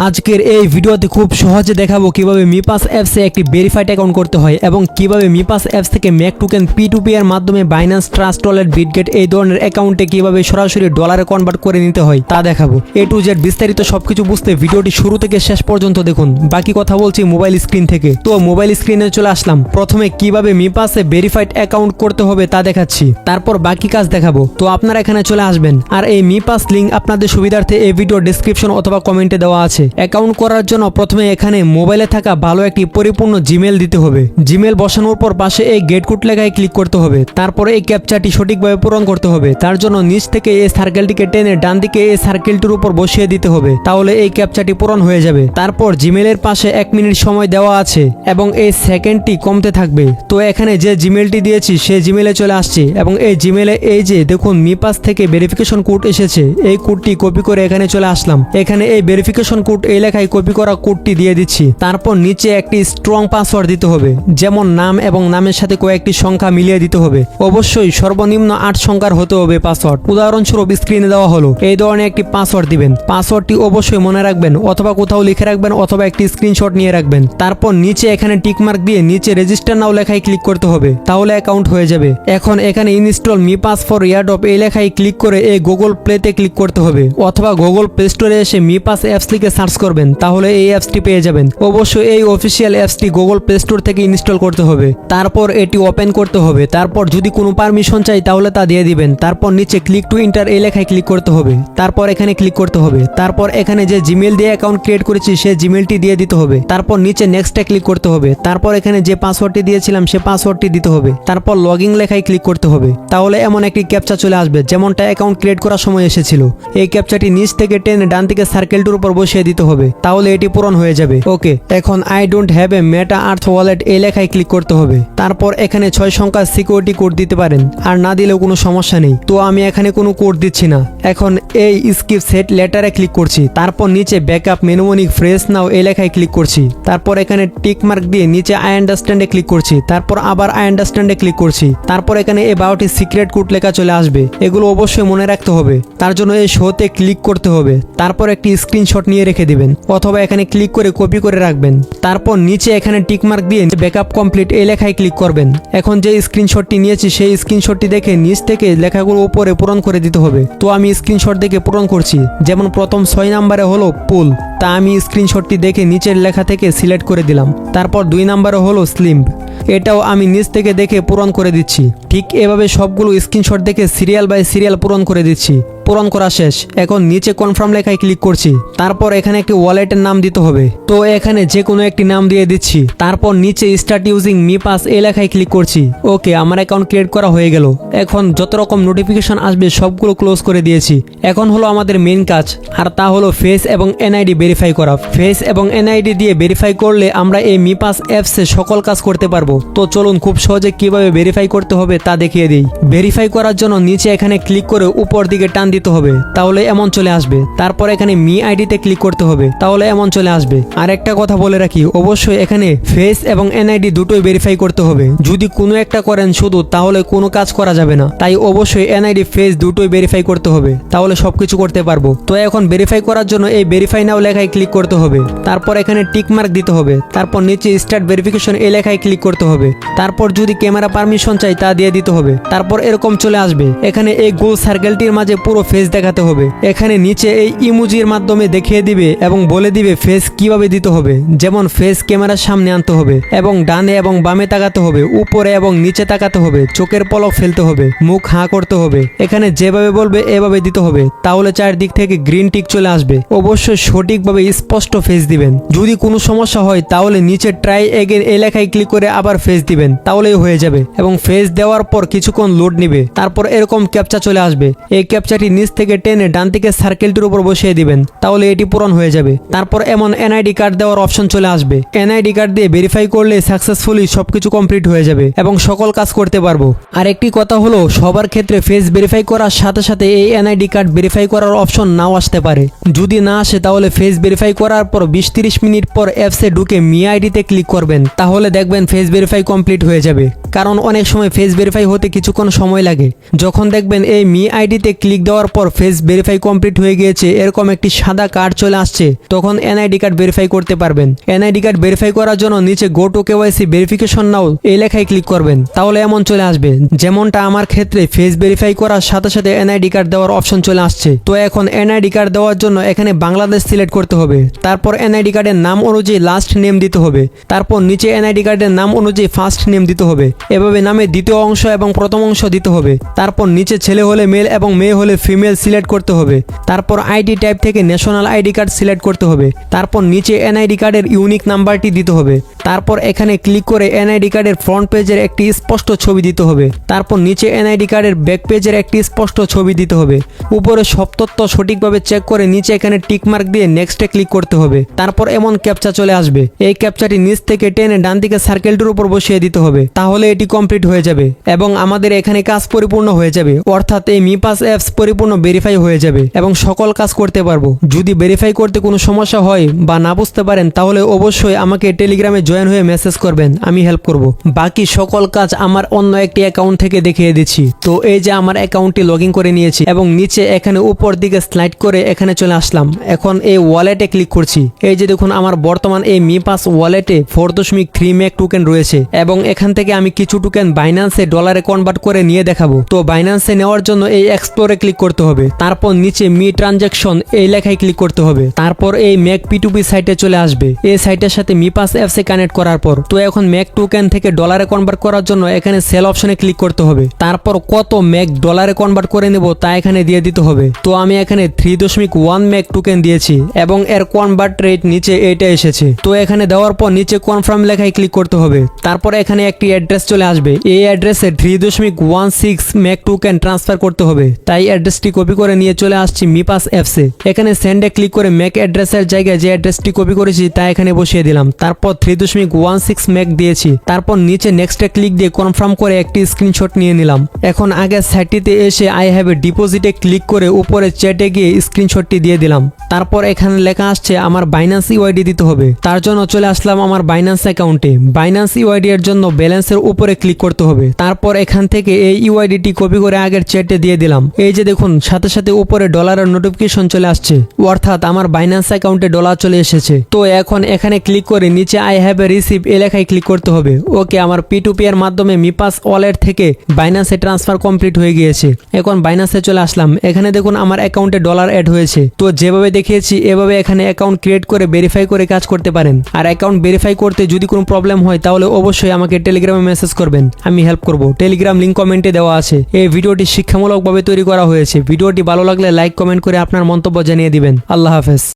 আজকের এই ভিডিওতে খুব সহজে দেখাবো কিভাবে মিপাস অ্যাপসে একটি ভেরিফাইড অ্যাকাউন্ট করতে হয় এবং কিভাবে মিপাস অ্যাপস থেকে ম্যাক টোকেন P2P এর মাধ্যমে বাইন্যান্স ট্রাস্ট ওয়ালেট বিটগেট এই ধরনের অ্যাকাউন্টে কিভাবে সরাসরি ডলারে কনভার্ট করে নিতে হয় তা দেখাবো। A to Z বিস্তারিত সবকিছু বুঝতে ভিডিওটি শুরু থেকে শেষ পর্যন্ত দেখুন। বাকি কথা বলছি মোবাইল স্ক্রিন থেকে। তো মোবাইল স্ক্রিনে চলে আসলাম। প্রথমে কিভাবে মিপাসে ভেরিফাইড অ্যাকাউন্ট করতে হবে তা দেখাচ্ছি, তারপর বাকি কাজ দেখাবো। তো আপনারা এখানে চলে আসবেন আর এই মিপাস লিংক আপনাদের সুবিধার্থে এই ভিডিও ডেসক্রিপশন অথবা কমেন্টে দেওয়া আছে। অ্যাকাউন্ট করার জন্য প্রথমে এখানে মোবাইলে থাকা ভালো একটি পরিপূর্ণ জিমেল দিতে হবে। জিমেল বসানোর পর পাশে এই গেট কোড লেখায় ক্লিক করতে হবে। তারপরে এই ক্যাপচাটি সঠিকভাবে পূরণ করতে হবে। তার জন্য নিচ থেকে এই সার্কেলটিকে টেনে ডান দিকে এই সার্কেলটির উপর বসিয়ে দিতে হবে, তাহলে এই ক্যাপচাটি পূরণ হয়ে যাবে। তারপর জিমেলের পাশে 1 মিনিট সময় দেওয়া আছে এবং এই সেকেন্ডটি কমতে থাকবে। তো এখানে যে জিমেলটি দিয়েছি সেই জিমেলে চলে আসছি এবং এই জিমেলে এই যে দেখুন মিপাস থেকে ভেরিফিকেশন কোড এসেছে, এই কোডটি কপি করে এখানে চলে আসলাম। এখানে এই ভেরিফিকেশন কোড এই লেখায় কপি করা কোডটি দিয়ে দিচ্ছি। তারপর নিচে একটি স্ট্রং পাসওয়ার্ড দিতে হবে, যেমন নাম এবং নামের সাথে কয়েকটি সংখ্যা মিলিয়ে দিতে হবে। অবশ্যই সর্বনিম্ন 8 সংখ্যার হতে হবে পাসওয়ার্ড। উদাহরণস্বরূপ স্ক্রিনে দেওয়া হলো এই ধরনের একটি পাসওয়ার্ড দিবেন। পাসওয়ার্ডটি অবশ্যই মনে রাখবেন অথবা কোথাও লিখে রাখবেন অথবা একটি স্ক্রিনশট নিয়ে রাখবেন। তারপর নিচে এখানে টিকমার্ক দিয়ে নিচে রেজিস্টার নাও লেখায় ক্লিক করতে হবে, তাহলে অ্যাকাউন্ট হয়ে যাবে। এখন এখানে ইনস্টল মিপাস ফর এয়ারড্রপ এই লেখায় ক্লিক করে এই গুগল প্লেতে ক্লিক করতে হবে অথবা গুগল প্লে স্টোরে এসে মিপাস অ্যাপস লিখে সার্চ করবেন, তাহলে এই অ্যাপসটি পেয়ে যাবেন। অবশ্যই এই অফিসিয়াল অ্যাপসটি গুগল প্লে স্টোর থেকে ইনস্টল করতে হবে। তারপর এটি ওপেন করতে হবে। তারপর যদি কোনো পারমিশন চাই তাহলে তা দিয়ে দিবেন। তারপর নিচে ক্লিক টু এন্টার এই লেখায় ক্লিক করতে হবে। তারপর এখানে ক্লিক করতে হবে। তারপর এখানে যে জিমেল দিয়ে অ্যাকাউন্ট ক্রিয়েট করেছি সেই জিমেলটি দিয়ে দিতে হবে। তারপর নিচে নেক্সটে ক্লিক করতে হবে। তারপর এখানে যে পাসওয়ার্ডটি দিয়েছিলাম সেই পাসওয়ার্ডটি দিতে হবে। তারপর লগইন লেখায় ক্লিক করতে হবে, তাহলে এমন একটি ক্যাপচা চলে আসবে যেমনটা অ্যাকাউন্ট ক্রিয়েট করার সময় এসেছিল। এই ক্যাপচাটি নিচ থেকে টেনে ডান দিকে সার্কেলটির উপর বসিয়ে দিতে হবে, তাহলে এটি পূরণ হয়ে যাবে। ওকে, এখন I don't have a meta earth wallet এই লেখায় ক্লিক করতে হবে। তারপর এখানে 6 সংখ্যার সিকিউরিটি কোড দিতে পারেন, আর না দিলেও কোনো সমস্যা নেই। তো আমি এখানে কোনো কোড দিচ্ছি না। এখন এই স্কিপ সেট লেটারে ক্লিক করছি। তারপর নিচে ব্যাকআপ মেনুমনিক ফ্রেশ নাও এই লেখায় ক্লিক করছি। তারপর এখানে টিক মার্ক দিয়ে নিচে আই আন্ডারস্ট্যান্ডে ক্লিক করছি। তারপর আবার আই আন্ডারস্ট্যান্ডে ক্লিক করছি। তারপর এখানে এই 12টি সিক্রেট কোড লেখা চলে আসবে, এগুলো অবশ্যই মনে রাখতে হবে। তার জন্য এই শোতে ক্লিক করতে হবে। তারপর একটি স্ক্রিনশট নিয়ে রেখে দিবেন অথবা এখানে ক্লিক করে কপি করে রাখবেন। তারপর নিচে এখানে টিক মার্ক দিয়ে ব্যাকআপ কমপ্লিট এই লেখায় ক্লিক করবেন। এখন যে স্ক্রিনশটটি নিয়েছি সেই স্ক্রিনশটটি দেখে নিচ থেকে লেখাগুলো উপরে পূরণ করে দিতে হবে। তো আমি স্ক্রিনশট দেখে পূরণ করছি। যেমন প্রথম 6 নম্বরে হলো পুল, তা আমি স্ক্রিনশটটি দেখে নিচের লেখা থেকে সিলেক্ট করে দিলাম। তারপর 2 নম্বরে হলো স্লিম, এটাও আমি নিচ থেকে দেখে পূরণ করে দিচ্ছি। ঠিক এভাবে সবগুলো স্ক্রিনশট দেখে সিরিয়াল বাই সিরিয়াল পূরণ করে দিচ্ছি। পূরণ করা শেষ। এখন নিচে কনফার্ম লেখায় ক্লিক করছি। তারপর এখানে একটি ওয়ালেটের নাম দিতে হবে, তো এখানে যে কোনো একটি নাম দিয়ে দিচ্ছি। তারপর নিচে স্টার্ট ইউজিং মিপাস এই লেখায় ক্লিক করছি। ওকে, আমার অ্যাকাউন্ট ক্রিয়েট করা হয়ে গেল। এখন যত রকম নোটিফিকেশন আসবে সবগুলো ক্লোজ করে দিয়েছি। এখন হলো আমাদের মেইন কাজ, আর তা হলো ফেস এবং এনআইডি ভেরিফাই করা। ফেস এবং এনআইডি দিয়ে ভেরিফাই করলে আমরা এই মিপাস অ্যাপসে সকল কাজ করতে পারবো। তো চলুন খুব সহজে কিভাবে ভেরিফাই করতে হবে তা দেখিয়ে দিই। ভেরিফাই করার জন্য নিচে এখানে ক্লিক করে উপর দিকে টান দিতে হবে, তাহলে এমন চলে আসবে। তারপর এখানে মি আইডিতে ক্লিক করতে হবে, তাহলে এমন চলে আসবে। আর একটা কথা বলে রাখি, অবশ্যই এখানে ফেস এবং এনআইডি দুটোই ভেরিফাই করতে হবে। যদি কোনো একটা করেন শুধু, তাহলে কোনো কাজ করা যাবে না। তাই অবশ্যই এনআইডি ফেস দুটোই ভেরিফাই করতে হবে, তাহলে সবকিছু করতে পারবো। তো এখন ভেরিফাই করার জন্য এই ভেরিফাই নাও লেখায় ক্লিক করতে হবে। তারপর এখানে টিক মার্ক দিতে হবে। তারপর নিচে স্টার্ট ভেরিফিকেশন এই লেখায় ক্লিক করতে হবে। তারপর যদি ক্যামেরা পারমিশন চাই তা দিয়ে দিতে হবে। তারপর এরকম চলে আসবে। এখানে এই গোল সার্কেলটির মাঝে পুরো ফেস দেখাতে হবে। এখানে নিচে এই ইমোজির মাধ্যমে দেখিয়ে দিবে এবং বলে দিবে ফেস কিভাবে দিতে হবে। যেমন ফেস ক্যামেরার সামনে আনতে হবে এবং ডানে এবং বামে তাকাতে হবে, উপরে এবং নিচে তাকাতে হবে, চোখের পলক ফেলতে হবে, মুখ হাঁ করতে হবে। এখানে যেভাবে বলবে এভাবে দিতে হবে, তাহলে চারদিক থেকে গ্রিন টিক চলে আসবে। অবশ্যই সঠিকভাবে স্পষ্ট ফেস দিবেন। যদি কোনো সমস্যা হয় তাহলে নিচে ট্রাই এগেন এই লেখায় ক্লিক করে আবার ফেস দিবেন, তাহলেই হয়ে যাবে। এবং ফেস দেওয়ার পর কিছুক্ষণ লোড নেবে। তারপর এরকম ক্যাপচা চলে আসবে। এই ক্যাপচাটি নিচ থেকে টেনে ডান দিকে সার্কেলটির উপর বসিয়ে দিবেন, তাহলে এটি পূরণ হয়ে যাবে। তারপর এমন এনআইডি কার্ড দেওয়ার অপশন চলে আসবে। এনআইডি কার্ড দিয়ে ভেরিফাই করলে সাকসেসফুলি সবকিছু কমপ্লিট হয়ে যাবে এবং সকল কাজ করতে পারবো। আর একটি কথা হলো, সবার ক্ষেত্রে ফেস ভেরিফাই করার সাথে সাথে এই এনআইডি কার্ড ভেরিফাই করার অপশন নাও আসতে পারে। যদি না আসে তাহলে ফেস ভেরিফাই করার পর 20-30 মিনিট পর অ্যাপসে ঢুকে মি আইডিতে ক্লিক করবেন, তাহলে দেখবেন ফেস ভেরিফাই কমপ্লিট হয়ে যাবে। কারণ অনেক সময় ফেস ভেরিফাই হতে কিছুক্ষণ সময় লাগে। যখন দেখবেন এই মি আইডিতে ক্লিক দেওয়ার দেওয়ার পর ফেস ভেরিফাই কমপ্লিট হয়ে গিয়েছে এরকম একটি সাদা কার্ড চলে আসছে, তখন এনআইডি কার্ড ভেরিফাই করতে পারবেন। এনআইডি কার্ড ভেরিফাই করার জন্য নিচে গো টু কেওয়াইসি ভেরিফিকেশন নাও এই লেখায় ক্লিক করবেন, তাহলে এমন চলে আসবে। যেমনটা আমার ক্ষেত্রে ফেস ভেরিফাই করার সাথে সাথে এনআইডি কার্ড দেওয়ার অপশন চলে আসছে। তো এখন এনআইডি কার্ড দেওয়ার জন্য এখানে বাংলাদেশ সিলেক্ট করতে হবে, তারপর এনআইডি কার্ডের নাম অনুযায়ী লাস্ট নেম দিতে হবে, তারপর নিচে এনআইডি কার্ডের নাম অনুযায়ী ফার্স্ট নেম দিতে হবে। এভাবে নামের দ্বিতীয় অংশ এবং প্রথম অংশ দিতে হবে। তারপর নিচে ছেলে হলে মেল এবং মেয়ে হলে ফিমেল সিলেক্ট করতে হবে। তারপর আইডি টাইপ থেকে ন্যাশনাল আইডি কার্ড সিলেক্ট করতে হবে। তারপর নিচে এনআইডি কার্ডের ইউনিক নাম্বারটি দিতে হবে। তারপর এখানে ক্লিক করে এনআইডি কার্ডের ফ্রন্ট পেজের একটি স্পষ্ট ছবি দিতে হবে। তারপর নিচে এনআইডি কার্ডের ব্যাক পেজের একটি স্পষ্ট ছবি দিতে হবে। উপরে সব তথ্য সঠিকভাবে চেক করে নিচে এখানে টিক মার্ক দিয়ে নেক্সটে ক্লিক করতে হবে। তারপর এমন ক্যাপচা চলে আসবে, এই ক্যাপচাটি নিচ থেকে টেনে ডান দিকে সার্কেলটির উপর বসিয়ে দিতে হবে, তাহলে এটি কমপ্লিট হয়ে যাবে এবং আমাদের এখানে কাজ পরিপূর্ণ হয়ে যাবে। অর্থাৎ এই মিপাস অ্যাপস পরিপূর্ণ ভেরিফাই হয়ে যাবে এবং সকল কাজ করতে পারবো। যদি ভেরিফাই করতে কোনো সমস্যা হয় বা না বুঝতে পারেন তাহলে অবশ্যই আমাকে টেলিগ্রামে জয়েন হয়ে মেসেজ করবেন, আমি হেল্প করব। বাকি সকল কাজ আমার অন্য একটি অ্যাকাউন্ট থেকে দেখিয়ে দিচ্ছি। তো এই যে আমার অ্যাকাউন্টটি লগ ইন করে নিয়েছি এবং নিচে এখানে উপর দিকে স্লাইড করে এখানে চলে আসলাম। এখন এই ওয়ালেটে ক্লিক করছি। এই যে দেখুন আমার বর্তমান এই মিপাস ওয়ালেটে 4.3 ম্যাক টোকেন রয়েছে এবং এখান থেকে আমি কিছু টোকেন বাইন্যান্সে ডলারে কনভার্ট করে নিয়ে দেখাবো। তো বাইন্যান্সে নেওয়ার জন্য এই এক্সপ্লোরে ক্লিক করতে হবে, তারপর নিচে মি ট্রানজাকশন এই লেখায় ক্লিক করতে হবে। তারপর এই ম্যাক P2P সাইটে চলে আসবে। এই সাইটের সাথে মিপাস অ্যাপসে কানেক্ট করার পর তো এখন ম্যাক টোকেন থেকে ডলারে কনভার্ট করার জন্য এখানে সেল অপশনে ক্লিক করতে হবে। তারপর কত ম্যাক ডলারে কনভার্ট করে নেব তা এখানে দিয়ে দিতে হবে। তো আমি এখানে 3.1 ম্যাক টোকেন দিয়েছি এবং এর কনভার্ট রেট নিচে এটা এসেছে। তো এখানে দেওয়ার পর নিচে কনফার্ম লেখায় ক্লিক করতে হবে। তারপর এখানে একটি অ্যাড্রেস চলে আসবে, এই অ্যাড্রেসে 3.16 ম্যাক টোকেন ট্রান্সফার করতে হবে। তাই অ্যাড্রেসটি কপি করে নিয়ে চলে আসছি মিপাস অ্যাপসে। এখানে সেন্ডে ক্লিক করে ম্যাক অ্যাড্রেসের জায়গায় যে অ্যাড্রেসটি কপি করেছি তা এখানে বসিয়ে দিলাম। তারপর 3.16 ম্যাক দিয়েছি। তারপর নিচে নেক্সটে ক্লিক দিয়ে কনফার্ম করে একটি স্ক্রিনশট নিয়ে নিলাম। এখন আগের সাইটটিতে এসে আই হ্যাভ এ ডিপোজিটে ক্লিক করে উপরে চ্যাটে গিয়ে স্ক্রিনশটটি দিয়ে দিলাম। তারপর এখানে লেখা আসছে আমার বাইন্যান্স ইউআইডি দিতে হবে। তার জন্য চলে আসলাম আমার বাইন্যান্স অ্যাকাউন্টে। বাইন্যান্স ইউআইডি এর জন্য ব্যালেন্সের উপরে ক্লিক করতে হবে। তারপর এখান থেকে এই ইউআইডিটি কপি করে আগের চ্যাটে দিয়ে দিলাম। এই যে দেখুন সাথে সাথে উপরে ডলারের নোটিফিকেশন চলে আসছে, অর্থাৎ আমার বাইন্যান্স অ্যাকাউন্টে ডলার চলে এসেছে। তো এখন এখানে ক্লিক করে নিচে আই হ্যাভ এ রিসিভ এই লেখায় ক্লিক করতে হবে। ওকে, আমার P2P এর মাধ্যমে মিপাস ওয়ালেট থেকে বাইন্যান্সে ট্রান্সফার কমপ্লিট হয়ে গিয়েছে। এখন বাইন্যান্সে চলে আসলাম। এখানে দেখুন আমার অ্যাকাউন্টে ডলার অ্যাড হয়েছে। তো যেভাবে দেখিয়েছি এভাবে এখানে অ্যাকাউন্ট ক্রিয়েট করে ভেরিফাই করে কাজ করতে পারেন। আর অ্যাকাউন্ট ভেরিফাই করতে যদি কোনো প্রবলেম হয় তাহলে অবশ্যই আমাকে টেলিগ্রামে মেসেজ করবেন, আমি হেল্প করব। টেলিগ্রাম লিংক কমেন্টে দেওয়া আছে। এই ভিডিওটি শিক্ষামূলকভাবে তৈরি করা হয়েছে। ভিডিওটি ভালো লাগলে লাইক কমেন্ট করে আপনার মন্তব্য জানিয়ে দিবেন। আল্লাহ হাফেজ।